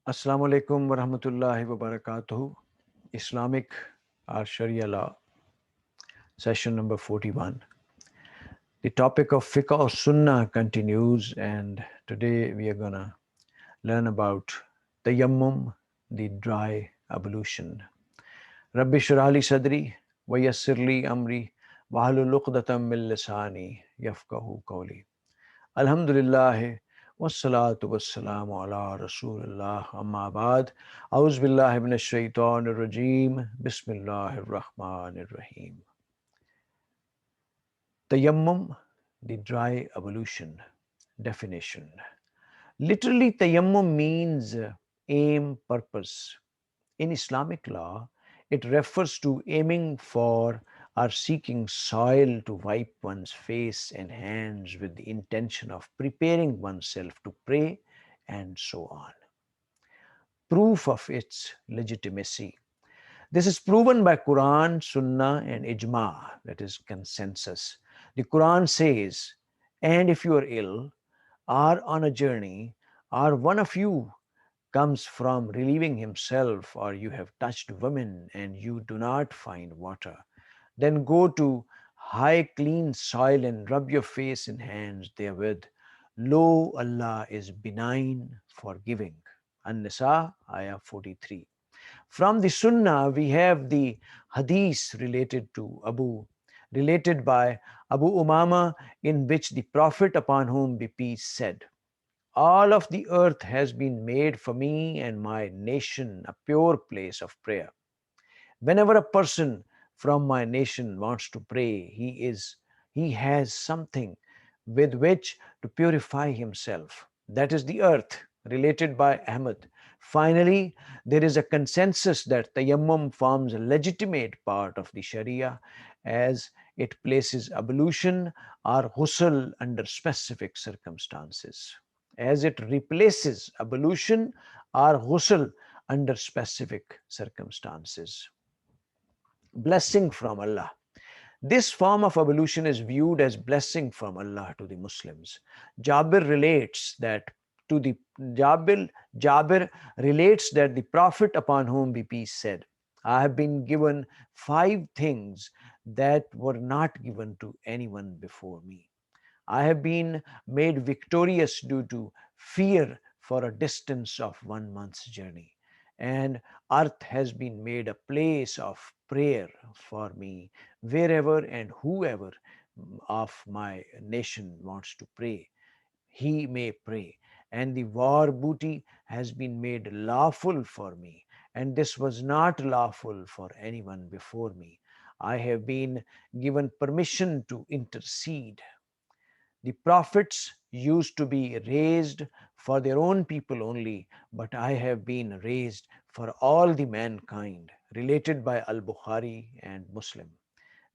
Assalamu alaikum wa rahmatullahi wa barakatuhu. Islamic or Sharia law, session number 41. The topic of Fiqh or Sunnah continues, and today we are going to learn about Tayammum, the dry ablution. Rabbi shrah li sadri wa yassir li amri wa halul uqdatam min lisani yafqahu qawli. Alhamdulillah wassalatu wassalamu ala rasulillah amma ba'd. A'udhu billahi minash shaitanir rajim. Bismillahir rahmanir rahim. Tayammum, the dry ablution. Definition. Literally, tayammum means aim, purpose. In Islamic law, it refers to aiming for or seeking soil to wipe one's face and hands with the intention of preparing oneself to pray and so on. Proof of its legitimacy. This is proven by Quran, Sunnah, and Ijma, that is consensus. The Quran says, and if you are ill, or on a journey, or one of you comes from relieving himself, or you have touched women and you do not find water, then go to high clean soil and rub your face and hands therewith. Lo, Allah is benign, forgiving. An-Nisa, ayah 43. From the Sunnah, we have the hadith related by Abu Umama, in which the Prophet, upon whom be peace, said, all of the earth has been made for me and my nation a pure place of prayer. Whenever a person from my nation wants to pray, he has something with which to purify himself. That is the earth, related by Ahmad. Finally, there is a consensus that tayammum forms a legitimate part of the Sharia, as it places ablution or ghusl under specific circumstances, as it replaces ablution or ghusl under specific circumstances. Blessing from Allah. This form of ablution is viewed as blessing from Allah to the Muslims. Jabir relates that to the Jabir relates that the Prophet, upon whom be peace, said, I have been given 5 things that were not given to anyone before me. I have been made victorious due to fear for a distance of 1 month's journey, and earth has been made a place of prayer for me wherever and whoever of my nation wants to pray, he may pray. And the war booty has been made lawful for me, and this was not lawful for anyone before me. I have been given permission to intercede. The prophets used to be raised for their own people only, but I have been raised for all the mankind, related by Al Bukhari and Muslim.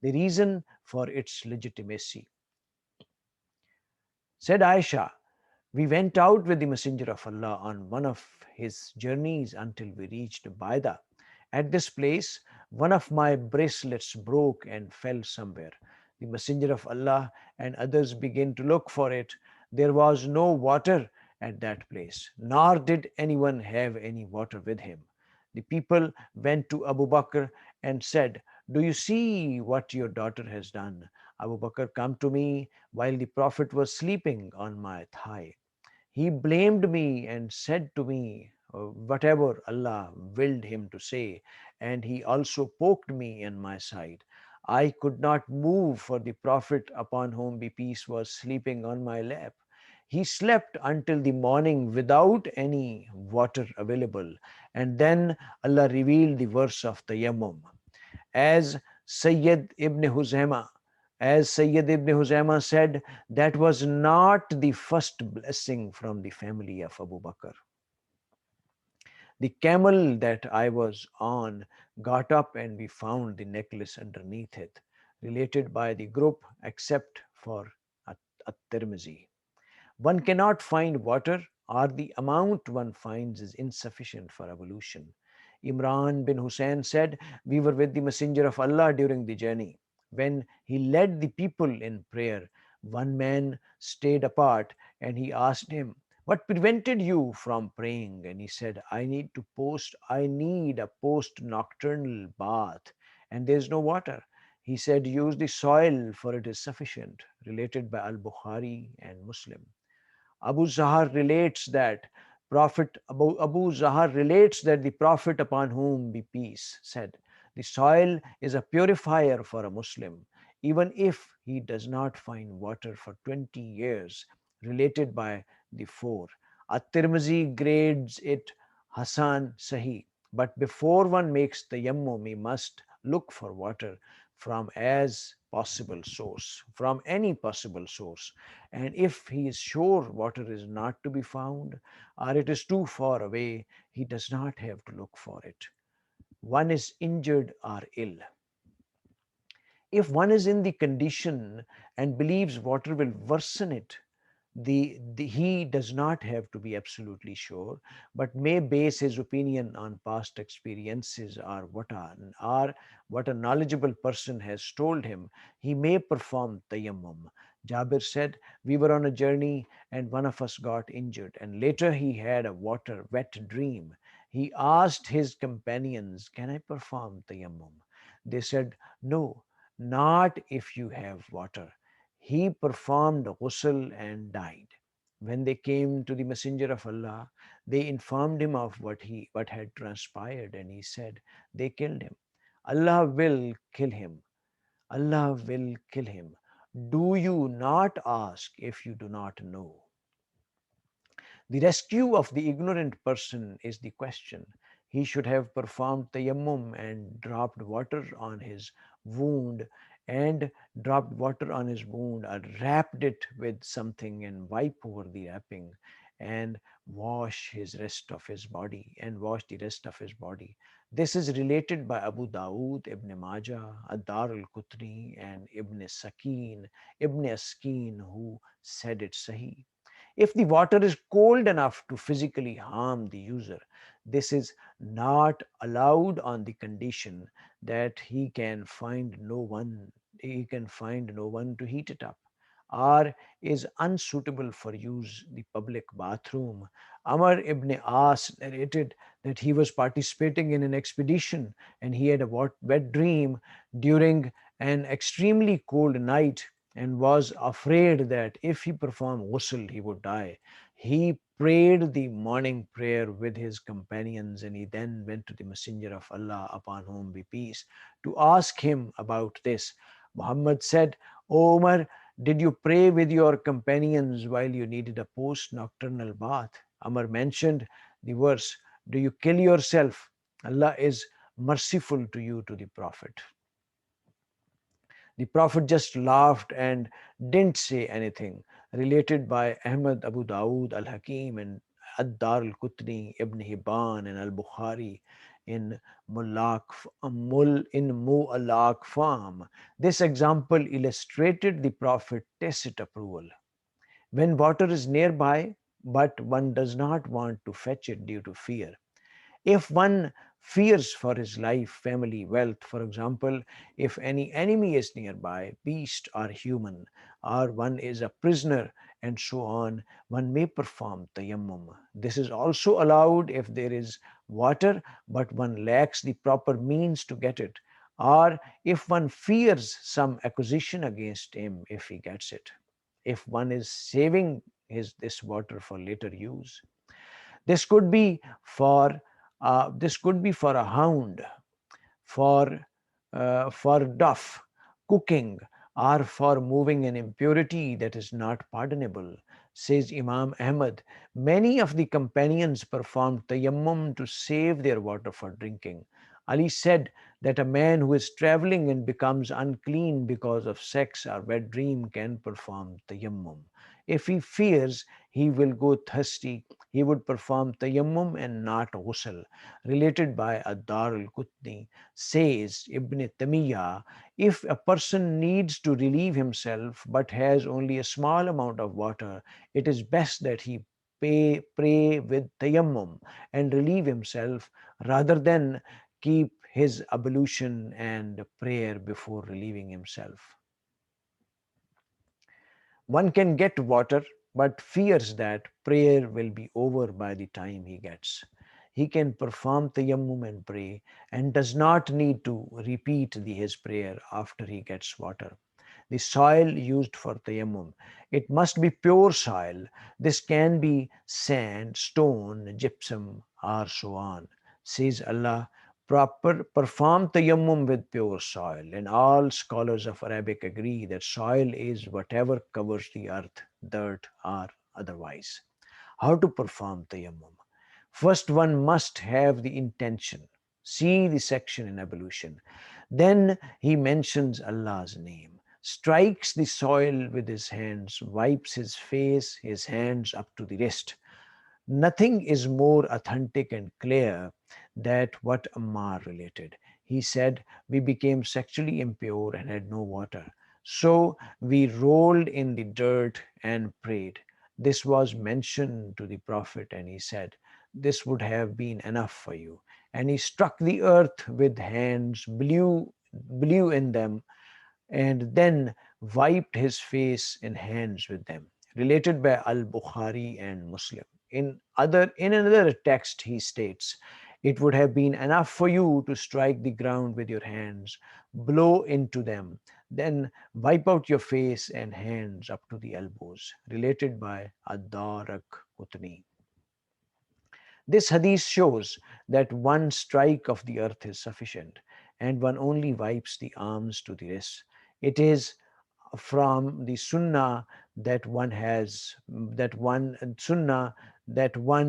The reason for its legitimacy. Said Aisha, we went out with the Messenger of Allah on one of his journeys until we reached Baida. At this place, one of my bracelets broke and fell somewhere. The Messenger of Allah and others began to look for it. There was no water at that place, nor did anyone have any water with him. The people went to Abu Bakr and said, do you see what your daughter has done? Abu Bakr come to me while the Prophet was sleeping on my thigh. He blamed me and said to me whatever Allah willed him to say, and he also poked me in my side. I could not move, for the Prophet, upon whom be peace, was sleeping on my lap. He slept until the morning without any water available, and then Allah revealed the verse of Tayammum. As Syed ibn Huzaima said, that was not the first blessing from the family of Abu Bakr. The camel that I was on got up and we found the necklace underneath it, related by the group except for At-Tirmizi. One cannot find water, or the amount one finds is insufficient for ablution. Imran bin Hussein said, we were with the Messenger of Allah during the journey. When he led the people in prayer, one man stayed apart and he asked him, What prevented you from praying? And he said, I need a post nocturnal bath, and there's no water. He said, use the soil, for it is sufficient. Related by Al Bukhari and Muslim. Abu Zahar relates that Abu Zahar relates that the Prophet, upon whom be peace, said, the soil is a purifier for a Muslim, even if he does not find water for 20 years. Related by the four. At-Tirmizi grades it Hasan Sahih. But before one makes the yammum, he must look for water from any possible source. And if he is sure water is not to be found, or it is too far away, he does not have to look for it. One is injured or ill. If one is in the condition and believes water will worsen it, he does not have to be absolutely sure, but may base his opinion on past experiences, or what a knowledgeable person has told him. He may perform tayammum. Jabir said, we were on a journey and one of us got injured, and later he had a wet dream. He asked his companions, can I perform tayammum? They said, no, not if you have water. He performed ghusl and died. When they came to the Messenger of Allah, they informed him of what had transpired, and he said, they killed him. Allah will kill him. Allah will kill him. Do you not ask if you do not know? The rescue of the ignorant person is the question. He should have performed tayammum and dropped water on his wound and or wrapped it with something and wipe over the wrapping and wash the rest of his body. This is related by Abu Dawood, Ibn Majah, Ad-Dar al-Qutni, and Ibn Askin, who said it Sahih. If the water is cold enough to physically harm the user, this is not allowed on the condition that he can find no one to heat it up, or is unsuitable for use the public bathroom. Amr ibn As narrated that he was participating in an expedition and he had a wet dream during an extremely cold night and was afraid that if he performed ghusl he would die. He prayed the morning prayer with his companions, and he then went to the Messenger of Allah, upon whom be peace, to ask him about this. Muhammad said, O Umar, did you pray with your companions while you needed a post nocturnal bath? Amr mentioned the verse, do you kill yourself? Allah is merciful to you, to the Prophet. The Prophet just laughed and didn't say anything. Related by Ahmad, Abu Dawood, Al Hakim, and Ad-Dar al Qutni, Ibn Hibban, and Al Bukhari in Mu'allaq Farm. This example illustrated the Prophet's tacit approval. When water is nearby, but one does not want to fetch it due to fear, if one fears for his life, family, wealth, for example, if any enemy is nearby, beast or human, or one is a prisoner, and so on, one may perform tayammum. This is also allowed if there is water, but one lacks the proper means to get it, or if one fears some accusation against him if he gets it, if one is saving this water for later use. This could be for a hound, for duff, cooking, or for moving an impurity that is not pardonable. Says Imam Ahmad, many of the companions performed tayammum to save their water for drinking. Ali said that a man who is traveling and becomes unclean because of sex or wet dream can perform tayammum. If he fears he will go thirsty, he would perform tayammum and not ghusl. Related by Ad-Dar al-Qutni, says Ibn Tamiyyah, if a person needs to relieve himself but has only a small amount of water, it is best that he pray with tayammum and relieve himself rather than keep his ablution and prayer before relieving himself. One can get water but fears that prayer will be over by the time he gets. He can perform tayammum and pray and does not need to repeat his prayer after he gets water. The soil used for tayammum, it must be pure soil. This can be sand, stone, gypsum, or so on. Says Allah, proper perform tayammum with pure soil. And all scholars of Arabic agree that soil is whatever covers the earth, dirt or otherwise. How to perform tayammum? First, one must have the intention. See the section in ablution. Then he mentions Allah's name, strikes the soil with his hands, wipes his face, his hands up to the wrist. Nothing is more authentic and clear that what Ammar related. He said, we became sexually impure and had no water. So we rolled in the dirt and prayed. This was mentioned to the Prophet, and he said, this would have been enough for you. And he struck the earth with hands, blew in them, and then wiped his face and hands with them. Related by Al-Bukhari and Muslim. In another text he states, it would have been enough for you to strike the ground with your hands, blow into them, then wipe out your face and hands up to the elbows. Related by Ad-Darak Qutni. This hadith shows that one strike of the earth is sufficient, and one only wipes the arms to the wrist. It is from the sunnah that one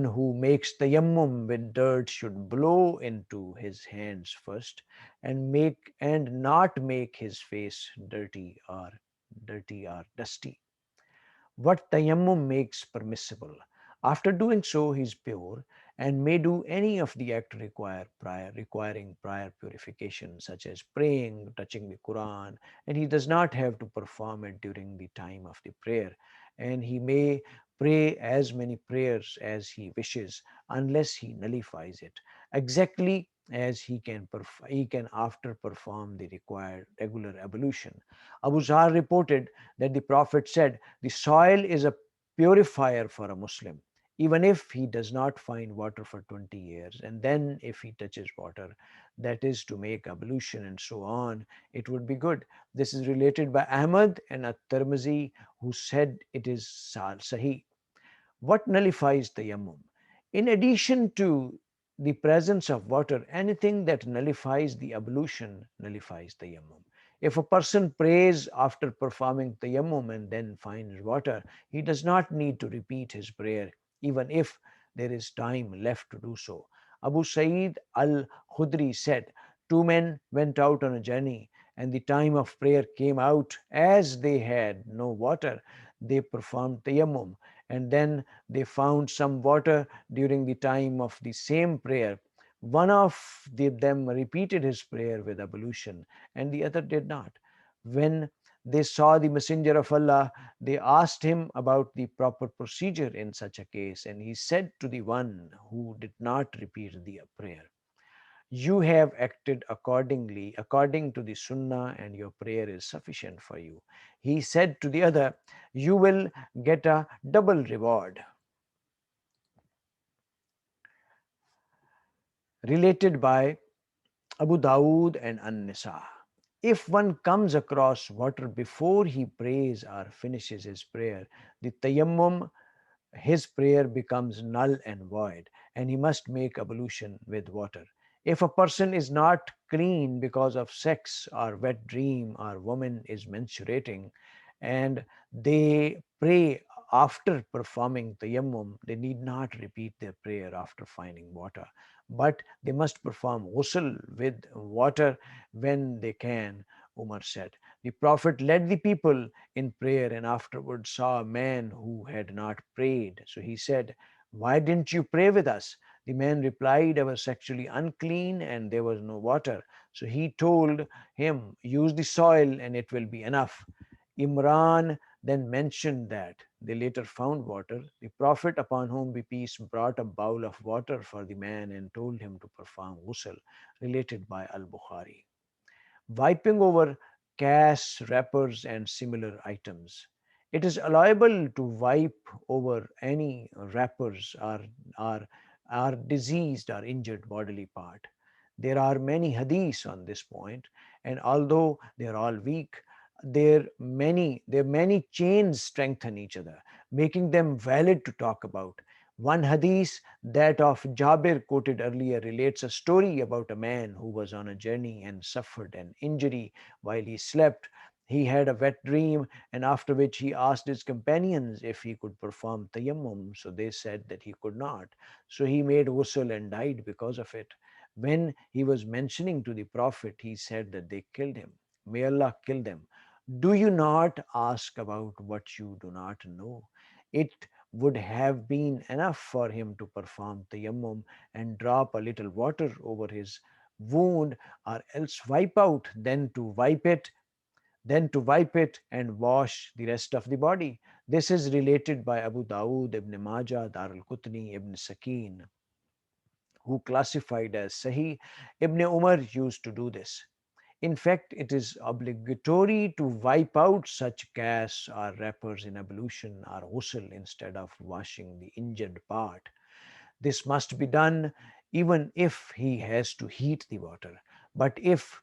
who makes tayammum with dirt should blow into his hands first and not make his face dirty or dusty. What tayammum makes permissible. After doing so, he is pure and may do any of the act requiring prior purification, such as praying, touching the Quran, and he does not have to perform it during the time of the prayer. And he may pray as many prayers as he wishes, unless he nullifies it, exactly as he can after perform the required regular ablution. Abu Zar reported that the Prophet said, the soil is a purifier for a Muslim, even if he does not find water for 20 years. And then, if he touches water, that is to make ablution and so on, it would be good. This is related by Ahmad and At-Tirmizi, who said it is Sahih. What nullifies tayammum? In addition to the presence of water, anything that nullifies the ablution nullifies tayammum. If a person prays after performing tayammum and then finds water, he does not need to repeat his prayer, even if there is time left to do so. Abu Sa'id al Khudri said, two men went out on a journey, and the time of prayer came out. As they had no water, they performed tayammum, and then they found some water during the time of the same prayer. One of them repeated his prayer with ablution, and the other did not. When they saw the Messenger of Allah, they asked him about the proper procedure in such a case, and he said to the one who did not repeat the prayer, you have acted according to the Sunnah, and your prayer is sufficient for you. He said to the other, you will get a double reward. Related by Abu Dawood and An-Nisa. If one comes across water before he prays or finishes his prayer, the tayammum, his prayer becomes null and void, and he must make ablution with water. If a person is not clean because of sex or wet dream, or woman is menstruating, and they pray after performing tayammum, they need not repeat their prayer after finding water, but they must perform ghusl with water when they can. Umar said, the Prophet led the people in prayer and afterwards saw a man who had not prayed. So he said, why didn't you pray with us? The man replied, I was sexually unclean and there was no water. So he told him, use the soil and it will be enough. Imran then mentioned that they later found water. The Prophet, upon whom be peace, brought a bowl of water for the man and told him to perform ghusl, related by Al Bukhari. Wiping over casts, wrappers, and similar items. It is allowable to wipe over any wrappers or, or diseased or injured bodily part. There are many hadiths on this point, and although they are all weak, their many chains strengthen each other, making them valid to talk about. One hadith, that of Jabir quoted earlier, relates a story about a man who was on a journey and suffered an injury while he slept. He had a wet dream, and after which he asked his companions if he could perform tayammum. So they said that he could not. So he made ghusl and died because of it. When he was mentioning to the Prophet, he said that they killed him. May Allah kill them. Do you not ask about what you do not know? It would have been enough for him to perform tayammum and drop a little water over his wound, or else wipe it and wash the rest of the body. This is related by Abu Dawood, Ibn Majah, Dar al Qutni, Ibn Sakin, who classified as Sahih. Ibn Umar used to do this. In fact, it is obligatory to wipe out such casts or wrappers in ablution or ghusl instead of washing the injured part. This must be done even if he has to heat the water. But if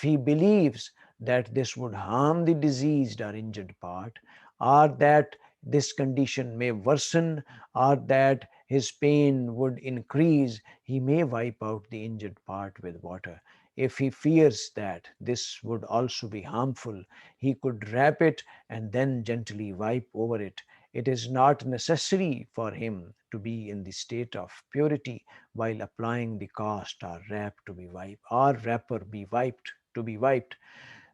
he believes that this would harm the diseased or injured part, or that this condition may worsen, or that his pain would increase, he may wipe out the injured part with water. If he fears that this would also be harmful, he could wrap it and then gently wipe over it. It is not necessary for him to be in the state of purity while applying the cast or wrapper be wiped.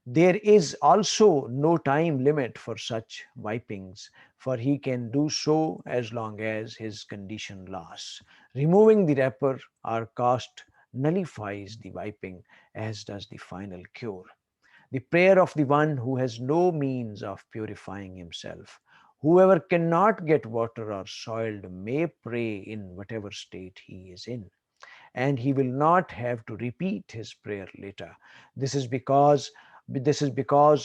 There is also no time limit for such wipings, for he can do so as long as his condition lasts. Removing the wrapper or cast nullifies the wiping, as does the final cure. The prayer of the one who has no means of purifying himself. Whoever cannot get water or soiled may pray in whatever state he is in, and he will not have to repeat his prayer later. This is because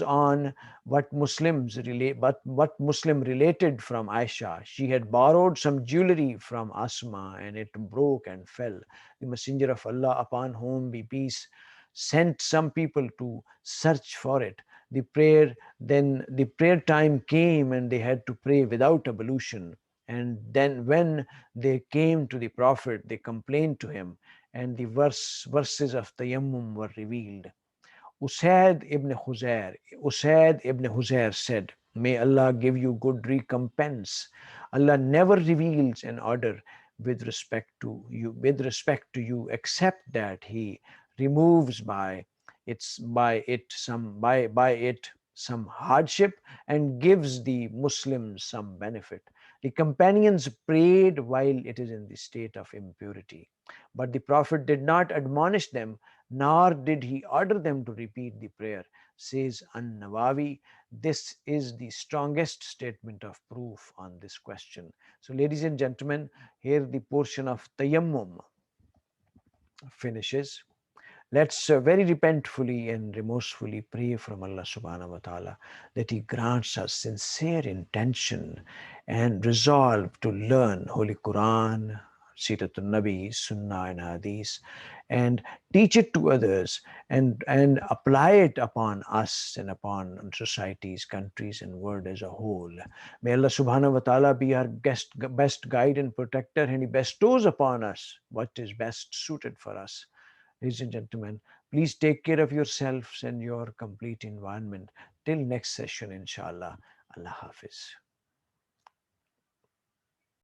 on what Muslim related from Aisha. She had borrowed some jewelry from Asma and it broke and fell. The Messenger of Allah, upon whom be peace, sent some people to search for it. The prayer time came and they had to pray without ablution. And then when they came to the Prophet, they complained to him, and the verses of Tayammum were revealed. Usaid ibn Huzair said, "May Allah give you good recompense. Allah never reveals an order with respect to you except that He removes by it some hardship and gives the Muslims some benefit." The companions prayed while it is in the state of impurity, but the Prophet did not admonish them, nor did he order them to repeat the prayer. Says An-Nawawi, this is the strongest statement of proof on this question. So, ladies and gentlemen, here the portion of Tayammum finishes. Let's very repentfully and remorsefully pray from Allah subhanahu wa ta'ala that He grants us sincere intention and resolve to learn Holy Quran, Siratul Nabi, Sunnah and Hadith, and teach it to others, and apply it upon us and upon societies, countries and world as a whole. May Allah subhanahu wa ta'ala be our best guide and protector, and He bestows upon us what is best suited for us. Ladies and gentlemen, please take care of yourselves and your complete environment. Till next session, inshallah. Allah Hafiz.